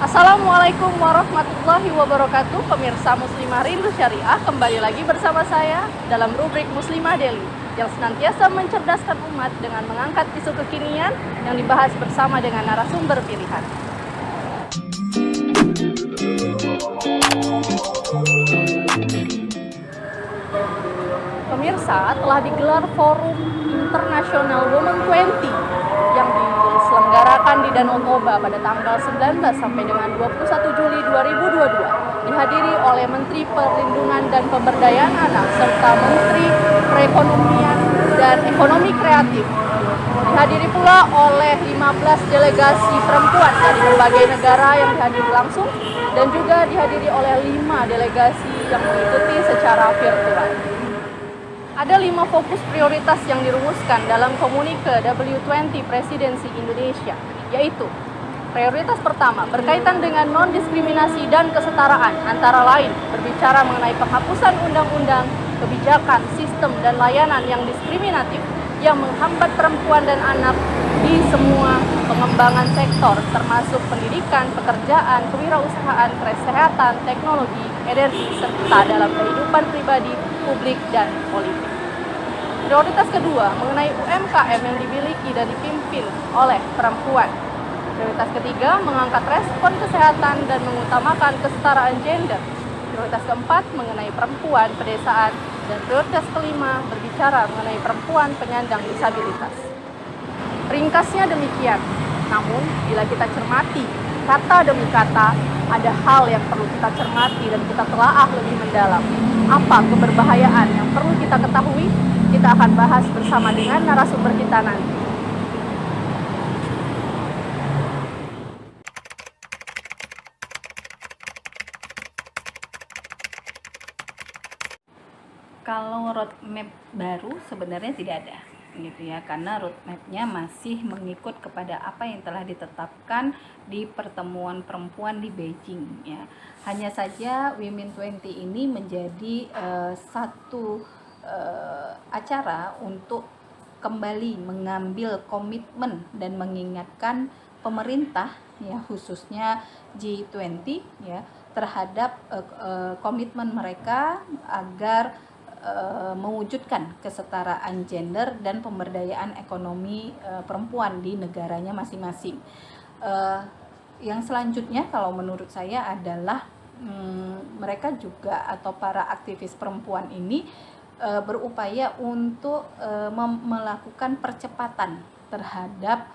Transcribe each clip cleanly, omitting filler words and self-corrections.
Assalamualaikum warahmatullahi wabarakatuh. Pemirsa Muslimah Rindu Syariah, kembali lagi bersama saya dalam rubrik Muslimah Daily yang senantiasa mencerdaskan umat dengan mengangkat isu kekinian yang dibahas bersama dengan narasumber pilihan. Pemirsa, telah digelar Forum International Women 20 yang diselenggarakan di Danau Toba pada tanggal 19 sampai dengan 21 Juli 2022, dihadiri oleh Menteri Perlindungan dan Pemberdayaan Anak serta Menteri Perekonomian dan Ekonomi Kreatif. Dihadiri pula oleh 15 delegasi perempuan dari berbagai negara yang dihadiri langsung dan juga dihadiri oleh 5 delegasi yang mengikuti secara virtual. Ada 5 fokus prioritas yang dirumuskan dalam komunike W20 Presidensi Indonesia, yaitu prioritas pertama berkaitan dengan non-diskriminasi dan kesetaraan, antara lain berbicara mengenai penghapusan undang-undang, kebijakan, sistem, dan layanan yang diskriminatif yang menghambat perempuan dan anak di semua pengembangan sektor, termasuk pendidikan, pekerjaan, kewirausahaan, kesehatan, teknologi, energi, serta dalam kehidupan pribadi, publik, dan politik. Prioritas kedua mengenai UMKM yang dimiliki dan dipimpin oleh perempuan. Prioritas ketiga mengangkat respon kesehatan dan mengutamakan kesetaraan gender. Prioritas keempat mengenai perempuan pedesaan, dan prioritas kelima berbicara mengenai perempuan penyandang disabilitas. Ringkasnya demikian, namun bila kita cermati kata demi kata, ada hal yang perlu kita cermati dan kita telaah lebih mendalam. Apa keberbahayaan yang perlu kita ketahui? Kita akan bahas bersama dengan narasumber kita nanti. Kalau roadmap baru sebenarnya tidak ada, gitu ya, karena roadmapnya masih mengikut kepada apa yang telah ditetapkan di pertemuan perempuan di Beijing, ya. Hanya saja Women 20 ini menjadi satu acara untuk kembali mengambil komitmen dan mengingatkan pemerintah, ya, khususnya G20, ya, terhadap komitmen mereka agar mewujudkan kesetaraan gender dan pemberdayaan ekonomi perempuan di negaranya masing-masing. Yang selanjutnya kalau menurut saya adalah mereka juga atau para aktivis perempuan ini berupaya untuk melakukan percepatan terhadap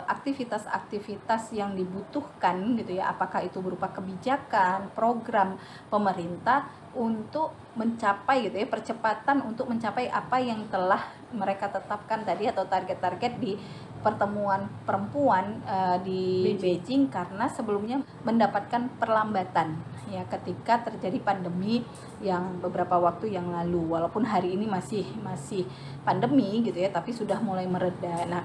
aktivitas-aktivitas yang dibutuhkan, gitu ya, apakah itu berupa kebijakan, program pemerintah untuk mencapai, gitu ya, percepatan untuk mencapai apa yang telah mereka tetapkan tadi atau target-target di pertemuan perempuan di Beijing, karena sebelumnya mendapatkan perlambatan, ya, ketika terjadi pandemi yang beberapa waktu yang lalu, walaupun hari ini masih pandemi, gitu ya, tapi sudah mulai mereda. Nah,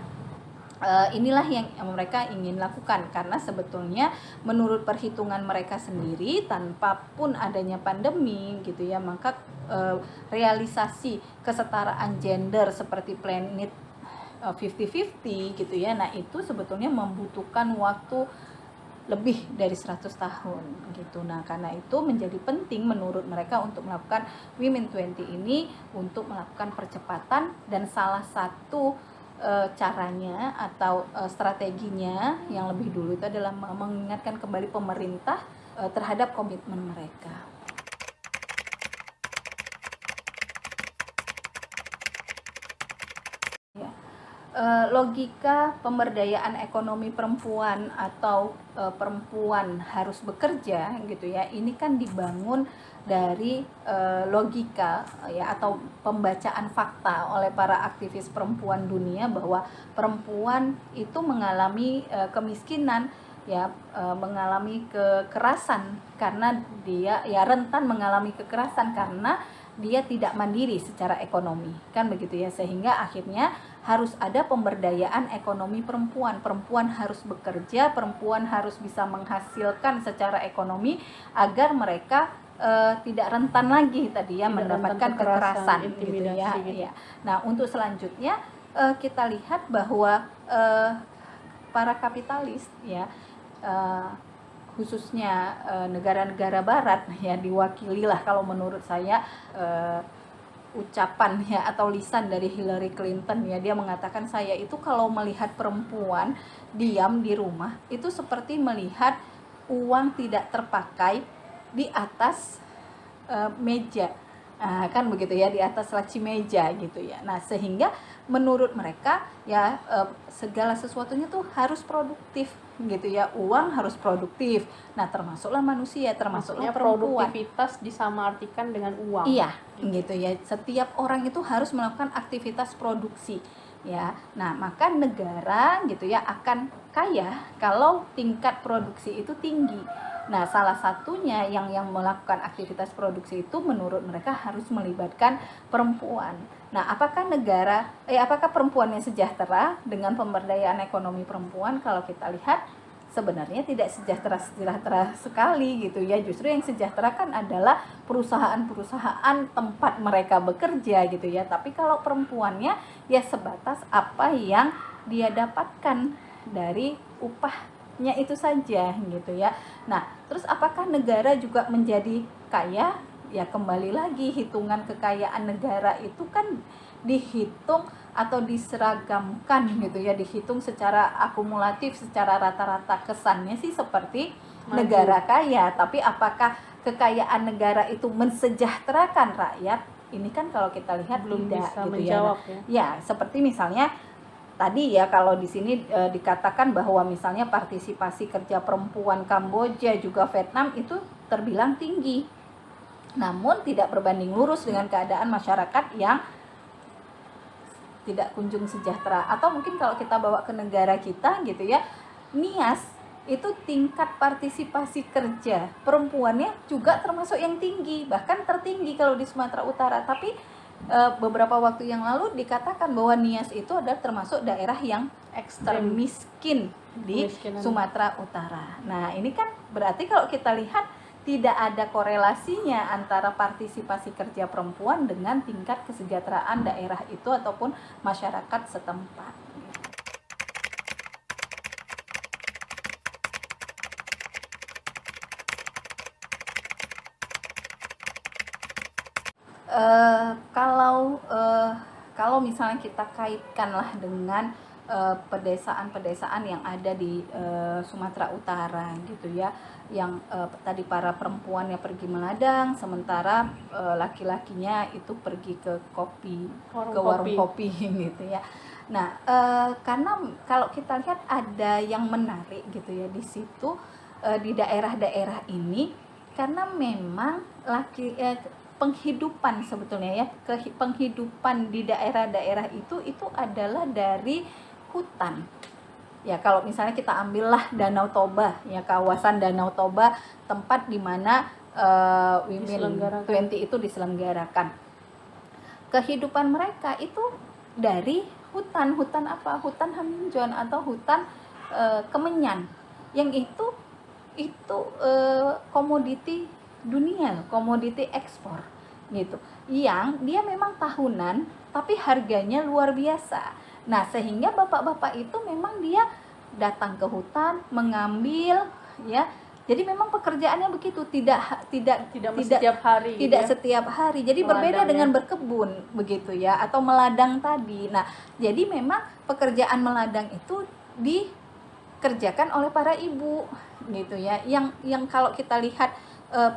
inilah yang mereka ingin lakukan, karena sebetulnya menurut perhitungan mereka sendiri, tanpa pun adanya pandemi, gitu ya, maka realisasi kesetaraan gender seperti Planet 50-50, gitu ya, nah itu sebetulnya membutuhkan waktu lebih dari 100 tahun, gitu. Nah, karena itu menjadi penting menurut mereka untuk melakukan Women 20 ini untuk melakukan percepatan, dan salah satu caranya atau strateginya yang lebih dulu itu adalah mengingatkan kembali pemerintah terhadap komitmen mereka. Ya. Logika pemberdayaan ekonomi perempuan atau perempuan harus bekerja, gitu ya, ini kan dibangun dari logika, ya, atau pembacaan fakta oleh para aktivis perempuan dunia bahwa perempuan itu mengalami kemiskinan, ya, mengalami kekerasan karena dia, ya, rentan mengalami kekerasan karena dia tidak mandiri secara ekonomi, kan begitu ya, sehingga akhirnya harus ada pemberdayaan ekonomi perempuan. Perempuan harus bekerja, perempuan harus bisa menghasilkan secara ekonomi agar mereka tidak rentan lagi tadi, ya, mendapatkan kekerasan, gitu ya. Ya. Nah, untuk selanjutnya kita lihat bahwa para kapitalis, ya, khususnya negara-negara barat ya, diwakililah kalau menurut saya ucapan ya atau lisan dari Hillary Clinton ya. Dia mengatakan, saya itu kalau melihat perempuan diam di rumah itu seperti melihat uang tidak terpakai di atas meja, kan begitu ya, di atas laci meja gitu ya. Nah, sehingga menurut mereka ya segala sesuatunya tuh harus produktif gitu ya, uang harus produktif. Nah, termasuklah manusia, termasuklah perempuan. Produktivitas disamaartikan dengan uang. Iya, gitu ya. Setiap orang itu harus melakukan aktivitas produksi ya. Nah, maka negara gitu ya akan kaya kalau tingkat produksi itu tinggi. Nah, salah satunya yang melakukan aktivitas produksi itu menurut mereka harus melibatkan perempuan. Nah, apakah apakah perempuan yang sejahtera dengan pemberdayaan ekonomi perempuan? Kalau kita lihat sebenarnya tidak sejahtera sekali gitu ya. Justru yang sejahtera kan adalah perusahaan-perusahaan tempat mereka bekerja gitu ya. Tapi kalau perempuannya ya sebatas apa yang dia dapatkan dari upahnya itu saja gitu ya. Nah, terus apakah negara juga menjadi kaya? Ya kembali lagi, hitungan kekayaan negara itu kan dihitung atau diseragamkan gitu ya, dihitung secara akumulatif, secara rata-rata. Kesannya sih seperti negara kaya, tapi apakah kekayaan negara itu mensejahterakan rakyat? Ini kan kalau kita lihat belum tidak bisa gitu menjawab ya. Ya, seperti misalnya tadi ya, kalau di sini dikatakan bahwa misalnya partisipasi kerja perempuan Kamboja juga Vietnam itu terbilang tinggi, namun tidak berbanding lurus dengan keadaan masyarakat yang tidak kunjung sejahtera. Atau mungkin kalau kita bawa ke negara kita gitu ya, Nias itu tingkat partisipasi kerja perempuannya juga termasuk yang tinggi, bahkan tertinggi kalau di Sumatera Utara. Tapi beberapa waktu yang lalu dikatakan bahwa Nias itu adalah termasuk daerah yang ekstrem miskin di Sumatera Utara. Nah, ini kan berarti kalau kita lihat tidak ada korelasinya antara partisipasi kerja perempuan dengan tingkat kesejahteraan daerah itu ataupun masyarakat setempat. Kalau misalnya kita kaitkanlah dengan pedesaan-pedesaan yang ada di Sumatera Utara gitu ya, yang tadi para perempuannya pergi meladang, sementara laki-lakinya itu pergi ke warung kopi gitu ya. Nah, karena kalau kita lihat ada yang menarik gitu ya di situ, di daerah-daerah ini, karena memang penghidupan sebetulnya ya, penghidupan di daerah-daerah itu adalah dari hutan. Ya, kalau misalnya kita ambillah Danau Toba ya, kawasan Danau Toba, tempat di mana Women 20 itu diselenggarakan. Kehidupan mereka itu dari hutan apa? Hutan Haminjon atau hutan kemenyan. Yang itu komoditi dunia, komoditi ekspor gitu. Yang dia memang tahunan tapi harganya luar biasa. Nah, sehingga bapak-bapak itu memang dia datang ke hutan mengambil ya. Jadi memang pekerjaannya begitu, tidak setiap hari. Tidak gitu ya? Setiap hari. Jadi berbeda dengan berkebun begitu ya, atau meladang tadi. Nah, jadi memang pekerjaan meladang itu dikerjakan oleh para ibu gitu ya. Yang kalau kita lihat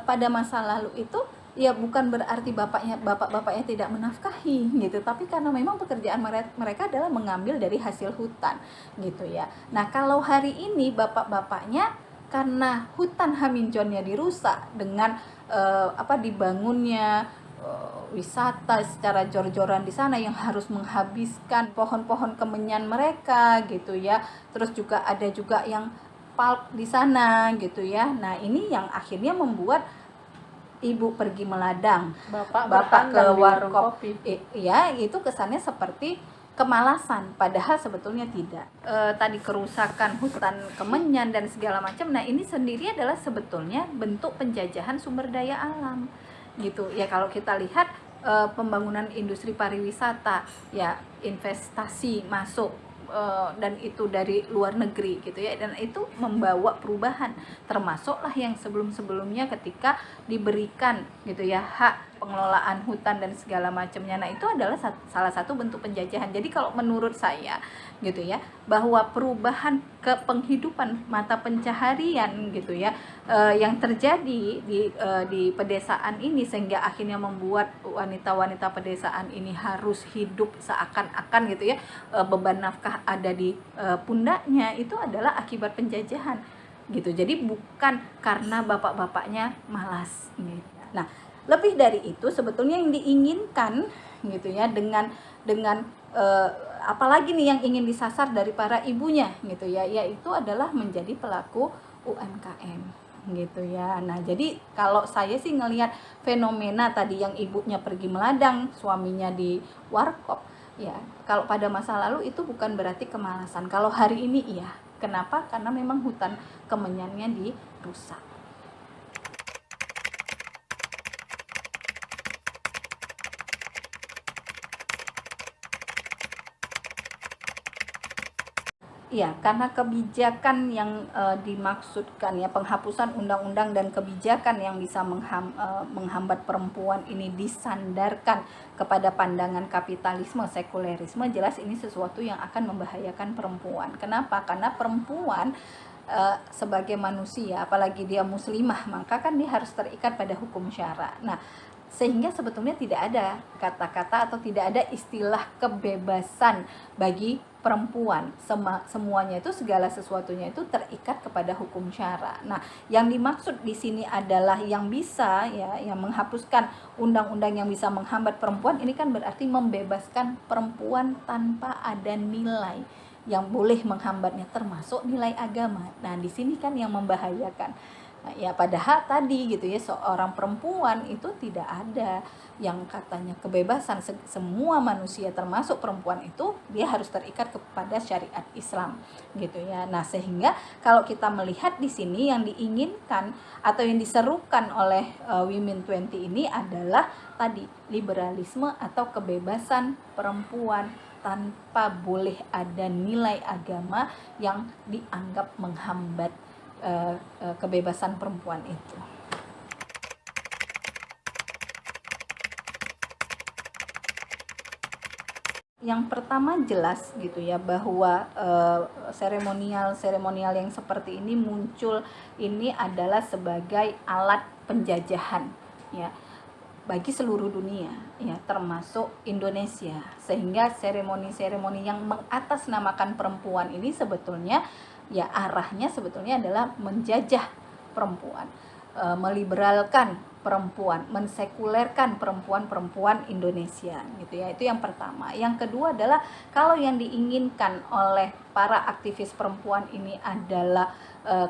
pada masa lalu itu ya bukan berarti bapak-bapaknya tidak menafkahi gitu, tapi karena memang pekerjaan mereka adalah mengambil dari hasil hutan gitu ya. Nah, kalau hari ini bapak-bapaknya karena hutan Haminjonnya dirusak dengan dibangunnya wisata secara jor-joran di sana yang harus menghabiskan pohon-pohon kemenyan mereka gitu ya. Terus juga ada juga yang pulp di sana gitu ya. Nah, ini yang akhirnya membuat ibu pergi meladang, bapak ke warung kopi. Ya, itu kesannya seperti kemalasan, padahal sebetulnya tidak. Tadi kerusakan hutan kemenyan dan segala macam. Nah, ini sendiri adalah sebetulnya bentuk penjajahan sumber daya alam gitu ya. Kalau kita lihat pembangunan industri pariwisata ya, investasi masuk dan itu dari luar negeri gitu ya, dan itu membawa perubahan, termasuklah yang sebelum-sebelumnya ketika diberikan gitu ya hak pengelolaan hutan dan segala macamnya. Nah, itu adalah salah satu bentuk penjajahan. Jadi kalau menurut saya gitu ya, bahwa perubahan ke penghidupan mata pencaharian gitu ya yang terjadi di pedesaan ini, sehingga akhirnya membuat wanita-wanita pedesaan ini harus hidup seakan-akan gitu ya beban nafkah ada di pundaknya, itu adalah akibat penjajahan gitu. Jadi bukan karena bapak-bapaknya malas gitu. Nah, lebih dari itu sebetulnya yang diinginkan gitu ya dengan apalagi nih yang ingin disasar dari para ibunya gitu ya, yaitu adalah menjadi pelaku UMKM gitu ya. Nah, jadi kalau saya sih ngelihat fenomena tadi yang ibunya pergi meladang, suaminya di warkop ya, kalau pada masa lalu itu bukan berarti kemalasan. Kalau hari ini iya. Kenapa? Karena memang hutan kemenyannya dirusak. Ya, karena kebijakan yang dimaksudkan ya, penghapusan undang-undang dan kebijakan yang bisa menghambat perempuan ini disandarkan kepada pandangan kapitalisme, sekulerisme, jelas ini sesuatu yang akan membahayakan perempuan. Kenapa? Karena perempuan sebagai manusia, apalagi dia muslimah, maka kan dia harus terikat pada hukum syara. Nah, sehingga sebetulnya tidak ada kata-kata atau tidak ada istilah kebebasan bagi perempuan. Semuanya itu, segala sesuatunya itu terikat kepada hukum syara. Nah, yang dimaksud di sini adalah yang bisa ya, yang menghapuskan undang-undang yang bisa menghambat perempuan, ini kan berarti membebaskan perempuan tanpa ada nilai yang boleh menghambatnya, termasuk nilai agama. Nah, di sini kan yang membahayakan. Nah, ya padahal tadi gitu ya, seorang perempuan itu tidak ada yang katanya kebebasan. Semua manusia termasuk perempuan itu dia harus terikat kepada syariat Islam gitu ya. Nah, sehingga kalau kita melihat di sini yang diinginkan atau yang diserukan oleh Women 20 ini adalah tadi liberalisme atau kebebasan perempuan tanpa boleh ada nilai agama yang dianggap menghambat kebebasan perempuan itu. Yang pertama jelas gitu ya, bahwa seremonial yang seperti ini muncul ini adalah sebagai alat penjajahan ya bagi seluruh dunia ya, termasuk Indonesia, sehingga seremoni-seremoni yang mengatasnamakan perempuan ini sebetulnya ya arahnya sebetulnya adalah menjajah perempuan, meliberalkan perempuan, mensekulerkan perempuan Indonesia gitu ya. Itu yang pertama. Yang kedua adalah kalau yang diinginkan oleh para aktivis perempuan ini adalah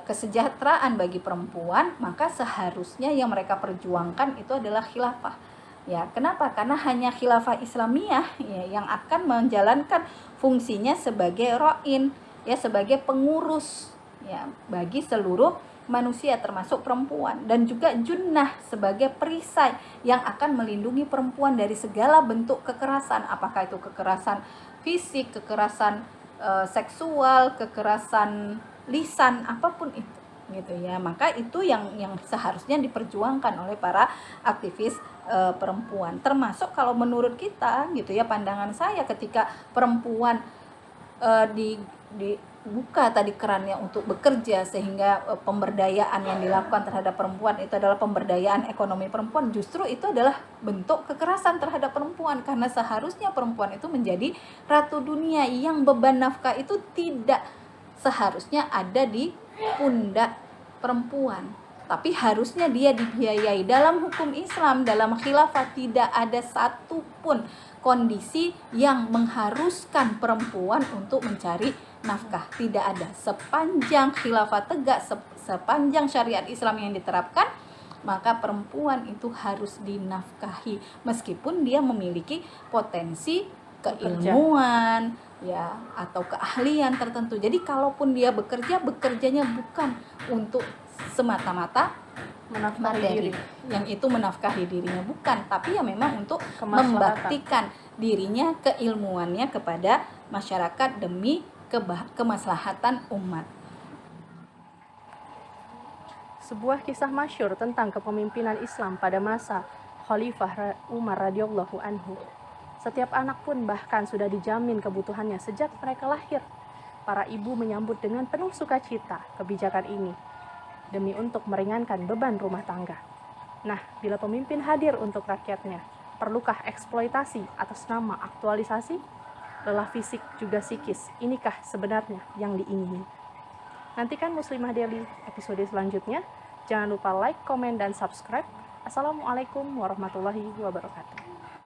kesejahteraan bagi perempuan, maka seharusnya yang mereka perjuangkan itu adalah khilafah. Ya, kenapa? Karena hanya khilafah Islamiyah ya, yang akan menjalankan fungsinya sebagai ro'in ya, sebagai pengurus ya bagi seluruh manusia termasuk perempuan, dan juga junnah sebagai perisai yang akan melindungi perempuan dari segala bentuk kekerasan, apakah itu kekerasan fisik, kekerasan seksual, kekerasan lisan, apapun itu gitu ya. Maka itu yang seharusnya diperjuangkan oleh para aktivis perempuan, termasuk kalau menurut kita gitu ya, pandangan saya ketika perempuan dibuka tadi kerannya untuk bekerja, sehingga pemberdayaan yang dilakukan terhadap perempuan itu adalah pemberdayaan ekonomi perempuan, justru itu adalah bentuk kekerasan terhadap perempuan, karena seharusnya perempuan itu menjadi ratu dunia, yang beban nafkah itu tidak seharusnya ada di pundak perempuan, tapi harusnya dia dibiayai. Dalam hukum Islam, dalam khilafah, tidak ada satupun kondisi yang mengharuskan perempuan untuk mencari nafkah, tidak ada. Sepanjang khilafah tegak, sepanjang syariat Islam yang diterapkan, maka perempuan itu harus dinafkahi meskipun dia memiliki potensi keilmuan ya atau keahlian tertentu. Jadi kalaupun dia bekerjanya bukan untuk semata-mata materi, yang itu menafkahi dirinya, bukan, tapi ya memang untuk membaktikan dirinya, keilmuannya kepada masyarakat demi kemaslahatan umat. Sebuah kisah masyhur tentang kepemimpinan Islam pada masa Khalifah Umar radhiyallahu anhu. Setiap anak pun bahkan sudah dijamin kebutuhannya sejak mereka lahir. Para ibu menyambut dengan penuh sukacita kebijakan ini demi untuk meringankan beban rumah tangga. Nah, bila pemimpin hadir untuk rakyatnya, perlukah eksploitasi atas nama aktualisasi? Lelah fisik juga psikis, inikah sebenarnya yang diingini? Nantikan Muslimah Daily episode selanjutnya. Jangan lupa like, komen, dan subscribe. Assalamualaikum warahmatullahi wabarakatuh.